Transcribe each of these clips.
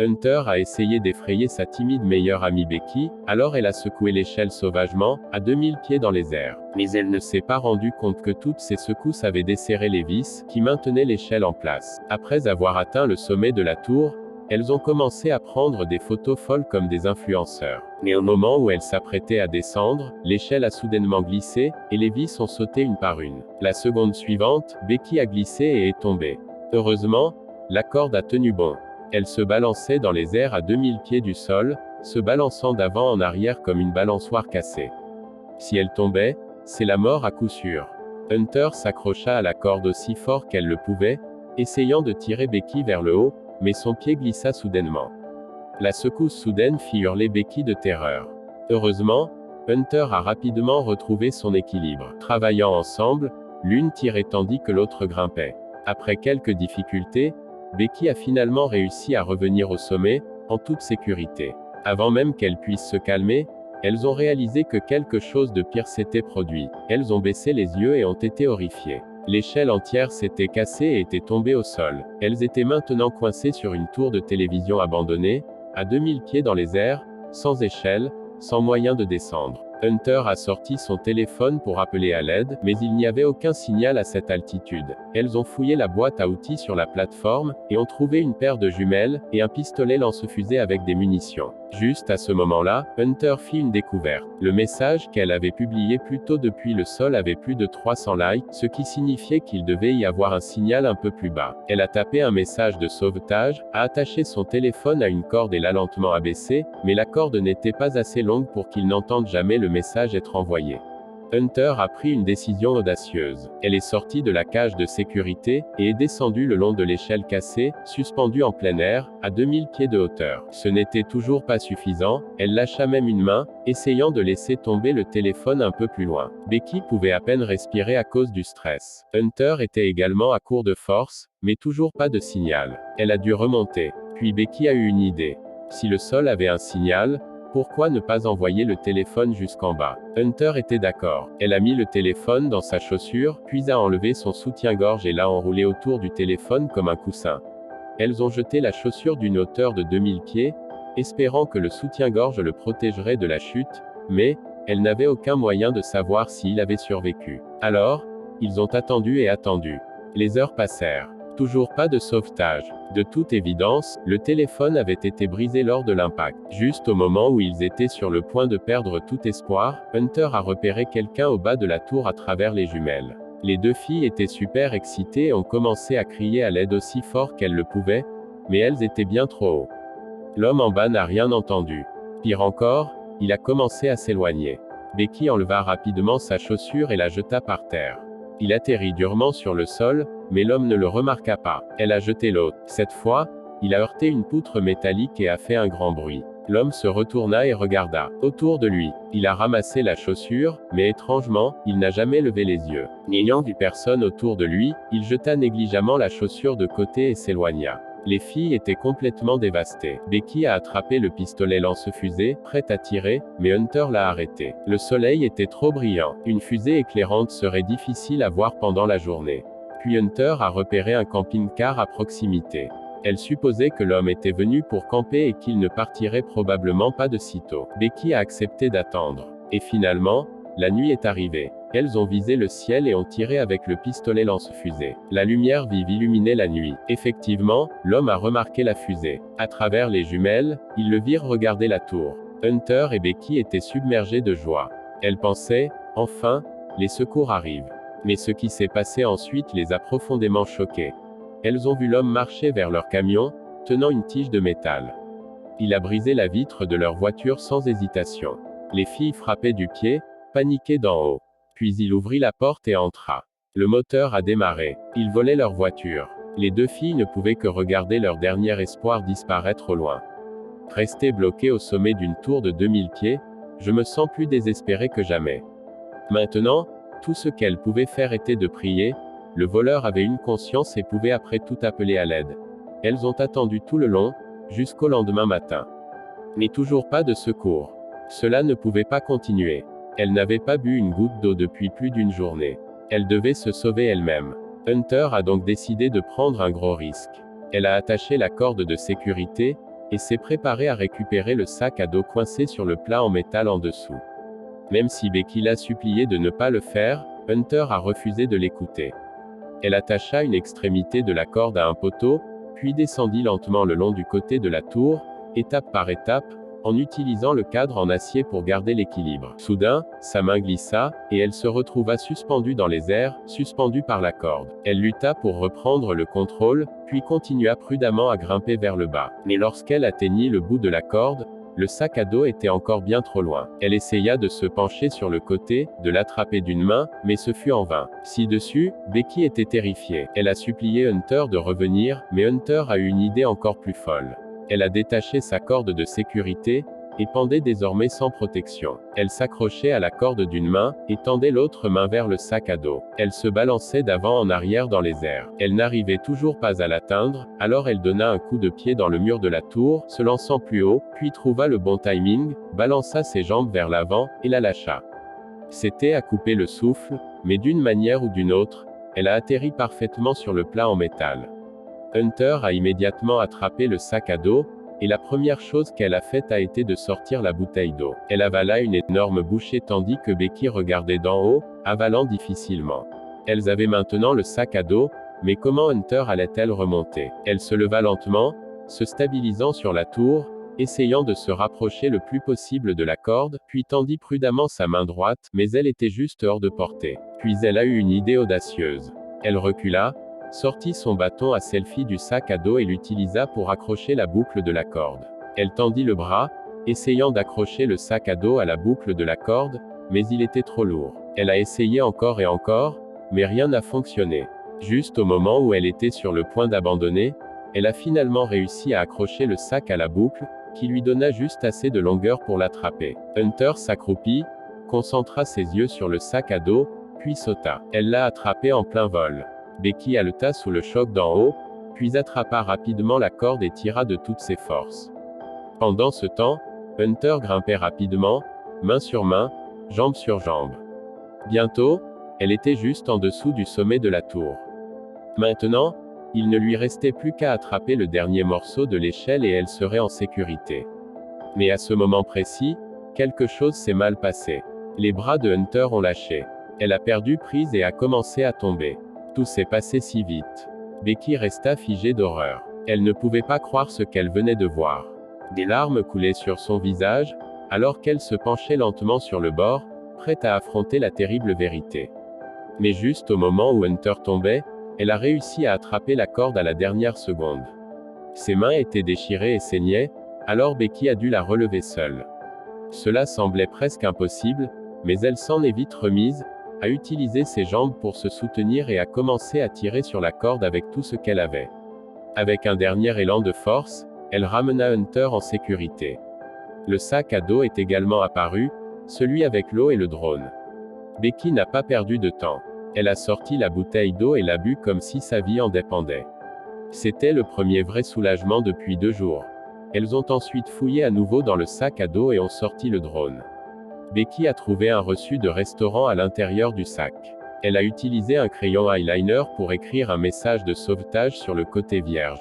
Hunter a essayé d'effrayer sa timide meilleure amie Becky, alors elle a secoué l'échelle sauvagement, à 2000 pieds dans les airs. Mais elle ne s'est pas rendue compte que toutes ces secousses avaient desserré les vis, qui maintenaient l'échelle en place. Après avoir atteint le sommet de la tour, elles ont commencé à prendre des photos folles comme des influenceurs. Mais au moment où elles s'apprêtaient à descendre, l'échelle a soudainement glissé, et les vis ont sauté une par une. La seconde suivante, Becky a glissé et est tombée. Heureusement, la corde a tenu bon. Elle se balançait dans les airs à 2000 pieds du sol, se balançant d'avant en arrière comme une balançoire cassée. Si elle tombait, c'est la mort à coup sûr. Hunter s'accrocha à la corde aussi fort qu'elle le pouvait, essayant de tirer Becky vers le haut, mais son pied glissa soudainement. La secousse soudaine fit hurler Becky de terreur. Heureusement, Hunter a rapidement retrouvé son équilibre. Travaillant ensemble, l'une tirait tandis que l'autre grimpait. Après quelques difficultés, Becky a finalement réussi à revenir au sommet, en toute sécurité. Avant même qu'elle puisse se calmer, elles ont réalisé que quelque chose de pire s'était produit. Elles ont baissé les yeux et ont été horrifiées. L'échelle entière s'était cassée et était tombée au sol. Elles étaient maintenant coincées sur une tour de télévision abandonnée, à 2000 pieds dans les airs, sans échelle, sans moyen de descendre. Hunter a sorti son téléphone pour appeler à l'aide, mais il n'y avait aucun signal à cette altitude. Elles ont fouillé la boîte à outils sur la plateforme, et ont trouvé une paire de jumelles, et un pistolet lance-fusée avec des munitions. Juste à ce moment-là, Hunter fit une découverte. Le message qu'elle avait publié plus tôt depuis le sol avait plus de 300 likes, ce qui signifiait qu'il devait y avoir un signal un peu plus bas. Elle a tapé un message de sauvetage, a attaché son téléphone à une corde et l'a lentement abaissé, mais la corde n'était pas assez longue pour qu'il n'entende jamais le message être envoyé. Hunter a pris une décision audacieuse. Elle est sortie de la cage de sécurité, et est descendue le long de l'échelle cassée, suspendue en plein air, à 2000 pieds de hauteur. Ce n'était toujours pas suffisant, elle lâcha même une main, essayant de laisser tomber le téléphone un peu plus loin. Becky pouvait à peine respirer à cause du stress. Hunter était également à court de force, mais toujours pas de signal. Elle a dû remonter. Puis Becky a eu une idée. Si le sol avait un signal, pourquoi ne pas envoyer le téléphone jusqu'en bas? Hunter était d'accord. Elle a mis le téléphone dans sa chaussure, puis a enlevé son soutien-gorge et l'a enroulé autour du téléphone comme un coussin. Elles ont jeté la chaussure d'une hauteur de 2000 pieds, espérant que le soutien-gorge le protégerait de la chute, mais, elles n'avaient aucun moyen de savoir s'il avait survécu. Alors, ils ont attendu et attendu. Les heures passèrent. Toujours pas de sauvetage. De toute évidence, le téléphone avait été brisé lors de l'impact. Juste au moment où ils étaient sur le point de perdre tout espoir, Hunter a repéré quelqu'un au bas de la tour à travers les jumelles. Les deux filles étaient super excitées et ont commencé à crier à l'aide aussi fort qu'elles le pouvaient, mais elles étaient bien trop haut. L'homme en bas n'a rien entendu. Pire encore, il a commencé à s'éloigner. Becky enleva rapidement sa chaussure et la jeta par terre. Il atterrit durement sur le sol, mais l'homme ne le remarqua pas. Elle a jeté l'autre. Cette fois, il a heurté une poutre métallique et a fait un grand bruit. L'homme se retourna et regarda autour de lui. Il a ramassé la chaussure, mais étrangement, il n'a jamais levé les yeux. N'ayant vu personne autour de lui, il jeta négligemment la chaussure de côté et s'éloigna. Les filles étaient complètement dévastées. Becky a attrapé le pistolet lance-fusée, prête à tirer, mais Hunter l'a arrêté. Le soleil était trop brillant. Une fusée éclairante serait difficile à voir pendant la journée. Puis Hunter a repéré un camping-car à proximité. Elle supposait que l'homme était venu pour camper et qu'il ne partirait probablement pas de sitôt. Becky a accepté d'attendre. Et finalement, la nuit est arrivée. Elles ont visé le ciel et ont tiré avec le pistolet lance-fusée. La lumière vive illuminait la nuit. Effectivement, l'homme a remarqué la fusée. À travers les jumelles, ils le virent regarder la tour. Hunter et Becky étaient submergés de joie. Elles pensaient, enfin, les secours arrivent. Mais ce qui s'est passé ensuite les a profondément choquées. Elles ont vu l'homme marcher vers leur camion, tenant une tige de métal. Il a brisé la vitre de leur voiture sans hésitation. Les filles frappaient du pied, paniquées d'en haut. Puis il ouvrit la porte et entra. Le moteur a démarré. Ils volaient leur voiture. Les deux filles ne pouvaient que regarder leur dernier espoir disparaître au loin. Restées bloquées au sommet d'une tour de 2000 pieds, je me sens plus désespérée que jamais. Maintenant, tout ce qu'elles pouvaient faire était de prier. Le voleur avait une conscience et pouvait après tout appeler à l'aide. Elles ont attendu tout le long, jusqu'au lendemain matin. Mais toujours pas de secours. Cela ne pouvait pas continuer. Elle n'avait pas bu une goutte d'eau depuis plus d'une journée. Elle devait se sauver elle-même. Hunter a donc décidé de prendre un gros risque. Elle a attaché la corde de sécurité, et s'est préparée à récupérer le sac à dos coincé sur le plat en métal en dessous. Même si Becky l'a supplié de ne pas le faire, Hunter a refusé de l'écouter. Elle attacha une extrémité de la corde à un poteau, puis descendit lentement le long du côté de la tour, étape par étape, en utilisant le cadre en acier pour garder l'équilibre. Soudain, sa main glissa, et elle se retrouva suspendue dans les airs, suspendue par la corde. Elle lutta pour reprendre le contrôle, puis continua prudemment à grimper vers le bas. Mais lorsqu'elle atteignit le bout de la corde, le sac à dos était encore bien trop loin. Elle essaya de se pencher sur le côté, de l'attraper d'une main, mais ce fut en vain. Ci-dessus, Becky était terrifiée. Elle a supplié Hunter de revenir, mais Hunter a eu une idée encore plus folle. Elle a détaché sa corde de sécurité, et pendait désormais sans protection. Elle s'accrochait à la corde d'une main, et tendait l'autre main vers le sac à dos. Elle se balançait d'avant en arrière dans les airs. Elle n'arrivait toujours pas à l'atteindre, alors elle donna un coup de pied dans le mur de la tour, se lançant plus haut, puis trouva le bon timing, balança ses jambes vers l'avant, et la lâcha. C'était à couper le souffle, mais d'une manière ou d'une autre, elle a atterri parfaitement sur le plat en métal. Hunter a immédiatement attrapé le sac à dos, et la première chose qu'elle a faite a été de sortir la bouteille d'eau. Elle avala une énorme bouchée tandis que Becky regardait d'en haut, avalant difficilement. Elles avaient maintenant le sac à dos, mais comment Hunter allait-elle remonter? Elle se leva lentement, se stabilisant sur la tour, essayant de se rapprocher le plus possible de la corde, puis tendit prudemment sa main droite, mais elle était juste hors de portée. Puis elle a eu une idée audacieuse. Elle recula, sortit son bâton à selfie du sac à dos et l'utilisa pour accrocher la boucle de la corde. Elle tendit le bras, essayant d'accrocher le sac à dos à la boucle de la corde, mais il était trop lourd. Elle a essayé encore et encore, mais rien n'a fonctionné. Juste au moment où elle était sur le point d'abandonner, elle a finalement réussi à accrocher le sac à la boucle, qui lui donna juste assez de longueur pour l'attraper. Hunter s'accroupit, concentra ses yeux sur le sac à dos, puis sauta. Elle l'a attrapé en plein vol. Becky haleta sous le choc d'en haut, puis attrapa rapidement la corde et tira de toutes ses forces. Pendant ce temps, Hunter grimpait rapidement, main sur main, jambe sur jambe. Bientôt, elle était juste en dessous du sommet de la tour. Maintenant, il ne lui restait plus qu'à attraper le dernier morceau de l'échelle et elle serait en sécurité. Mais à ce moment précis, quelque chose s'est mal passé. Les bras de Hunter ont lâché. Elle a perdu prise et a commencé à tomber. Tout s'est passé si vite. Becky resta figée d'horreur. Elle ne pouvait pas croire ce qu'elle venait de voir. Des larmes coulaient sur son visage, alors qu'elle se penchait lentement sur le bord, prête à affronter la terrible vérité. Mais juste au moment où Hunter tombait, elle a réussi à attraper la corde à la dernière seconde. Ses mains étaient déchirées et saignaient, alors Becky a dû la relever seule. Cela semblait presque impossible, mais elle s'en est vite remise, a utilisé ses jambes pour se soutenir et a commencé à tirer sur la corde avec tout ce qu'elle avait. Avec un dernier élan de force, elle ramena Hunter en sécurité. Le sac à dos est également apparu, celui avec l'eau et le drone. Becky n'a pas perdu de temps. Elle a sorti la bouteille d'eau et l'a bu comme si sa vie en dépendait. C'était le premier vrai soulagement depuis 2 jours. Elles ont ensuite fouillé à nouveau dans le sac à dos et ont sorti le drone. Becky a trouvé un reçu de restaurant à l'intérieur du sac. Elle a utilisé un crayon eyeliner pour écrire un message de sauvetage sur le côté vierge.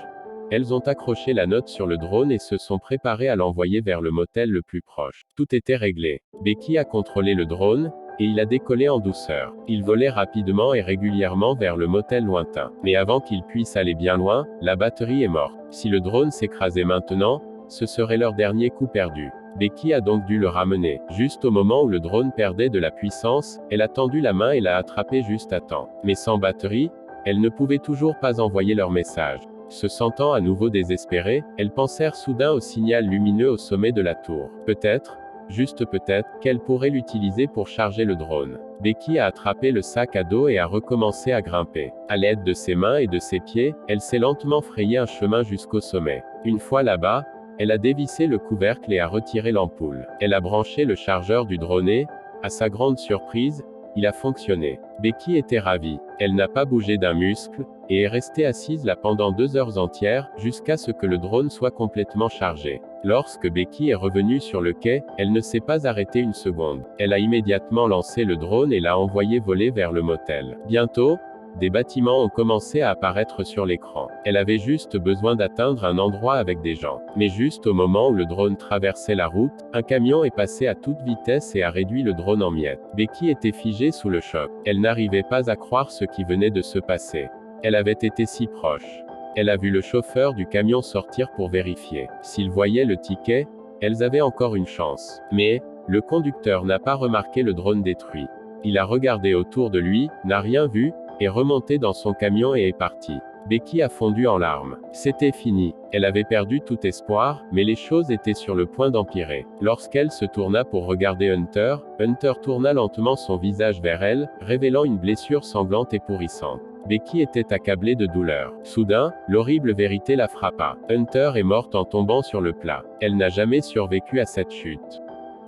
Elles ont accroché la note sur le drone et se sont préparées à l'envoyer vers le motel le plus proche. Tout était réglé. Becky a contrôlé le drone, et il a décollé en douceur. Il volait rapidement et régulièrement vers le motel lointain. Mais avant qu'il puisse aller bien loin, la batterie est morte. Si le drone s'écrasait maintenant, ce serait leur dernier coup perdu. Becky a donc dû le ramener. Juste au moment où le drone perdait de la puissance, elle a tendu la main et l'a attrapé juste à temps. Mais sans batterie, elle ne pouvait toujours pas envoyer leur message. Se sentant à nouveau désespérées, elles pensèrent soudain au signal lumineux au sommet de la tour. Peut-être, juste peut-être, qu'elle pourrait l'utiliser pour charger le drone. Becky a attrapé le sac à dos et a recommencé à grimper. À l'aide de ses mains et de ses pieds, elle s'est lentement frayé un chemin jusqu'au sommet. Une fois là-bas, elle a dévissé le couvercle et a retiré l'ampoule. Elle a branché le chargeur du drone et, à sa grande surprise, il a fonctionné. Becky était ravie. Elle n'a pas bougé d'un muscle, et est restée assise là pendant 2 heures entières, jusqu'à ce que le drone soit complètement chargé. Lorsque Becky est revenue sur le quai, elle ne s'est pas arrêtée une seconde. Elle a immédiatement lancé le drone et l'a envoyé voler vers le motel. Bientôt, des bâtiments ont commencé à apparaître sur l'écran. Elle avait juste besoin d'atteindre un endroit avec des gens. Mais juste au moment où le drone traversait la route, un camion est passé à toute vitesse et a réduit le drone en miettes. Becky était figée sous le choc. Elle n'arrivait pas à croire ce qui venait de se passer. Elle avait été si proche. Elle a vu le chauffeur du camion sortir pour vérifier. S'il voyait le ticket, elles avaient encore une chance. Mais, le conducteur n'a pas remarqué le drone détruit. Il a regardé autour de lui, n'a rien vu, est remonté dans son camion et est parti. Becky a fondu en larmes. C'était fini. Elle avait perdu tout espoir, mais les choses étaient sur le point d'empirer. Lorsqu'elle se tourna pour regarder Hunter, Hunter tourna lentement son visage vers elle, révélant une blessure sanglante et pourrissante. Becky était accablée de douleur. Soudain, l'horrible vérité la frappa. Hunter est morte en tombant sur le plat. Elle n'a jamais survécu à cette chute.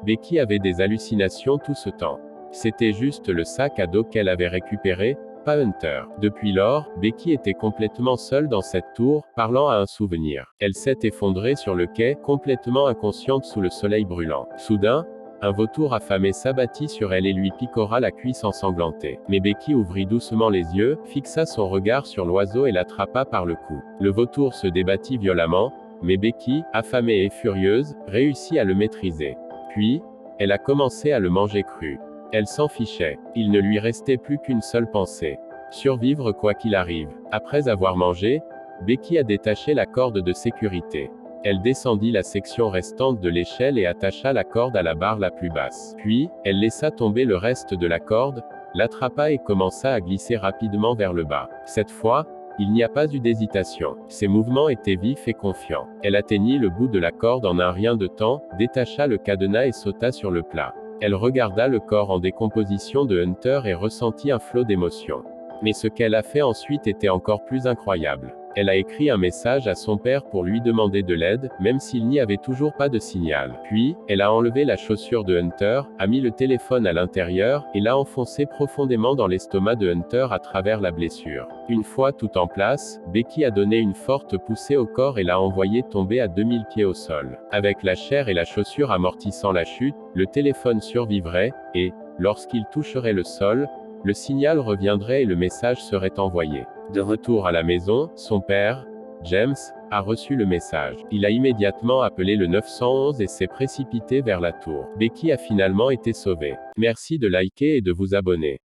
Becky avait des hallucinations tout ce temps. C'était juste le sac à dos qu'elle avait récupéré, pas Hunter. Depuis lors, Becky était complètement seule dans cette tour, parlant à un souvenir. Elle s'est effondrée sur le quai, complètement inconsciente sous le soleil brûlant. Soudain, un vautour affamé s'abattit sur elle et lui picora la cuisse ensanglantée. Mais Becky ouvrit doucement les yeux, fixa son regard sur l'oiseau et l'attrapa par le cou. Le vautour se débattit violemment, mais Becky, affamée et furieuse, réussit à le maîtriser. Puis, elle a commencé à le manger cru. Elle s'en fichait. Il ne lui restait plus qu'une seule pensée. Survivre quoi qu'il arrive. Après avoir mangé, Becky a détaché la corde de sécurité. Elle descendit la section restante de l'échelle et attacha la corde à la barre la plus basse. Puis, elle laissa tomber le reste de la corde, l'attrapa et commença à glisser rapidement vers le bas. Cette fois, il n'y a pas eu d'hésitation. Ses mouvements étaient vifs et confiants. Elle atteignit le bout de la corde en un rien de temps, détacha le cadenas et sauta sur le plat. Elle regarda le corps en décomposition de Hunter et ressentit un flot d'émotions. Mais ce qu'elle a fait ensuite était encore plus incroyable. Elle a écrit un message à son père pour lui demander de l'aide, même s'il n'y avait toujours pas de signal. Puis, elle a enlevé la chaussure de Hunter, a mis le téléphone à l'intérieur, et l'a enfoncé profondément dans l'estomac de Hunter à travers la blessure. Une fois tout en place, Becky a donné une forte poussée au corps et l'a envoyé tomber à 2000 pieds au sol. Avec la chair et la chaussure amortissant la chute, le téléphone survivrait, et, lorsqu'il toucherait le sol, le signal reviendrait et le message serait envoyé. De retour à la maison, son père, James, a reçu le message. Il a immédiatement appelé le 911 et s'est précipité vers la tour. Becky a finalement été sauvée. Merci de liker et de vous abonner.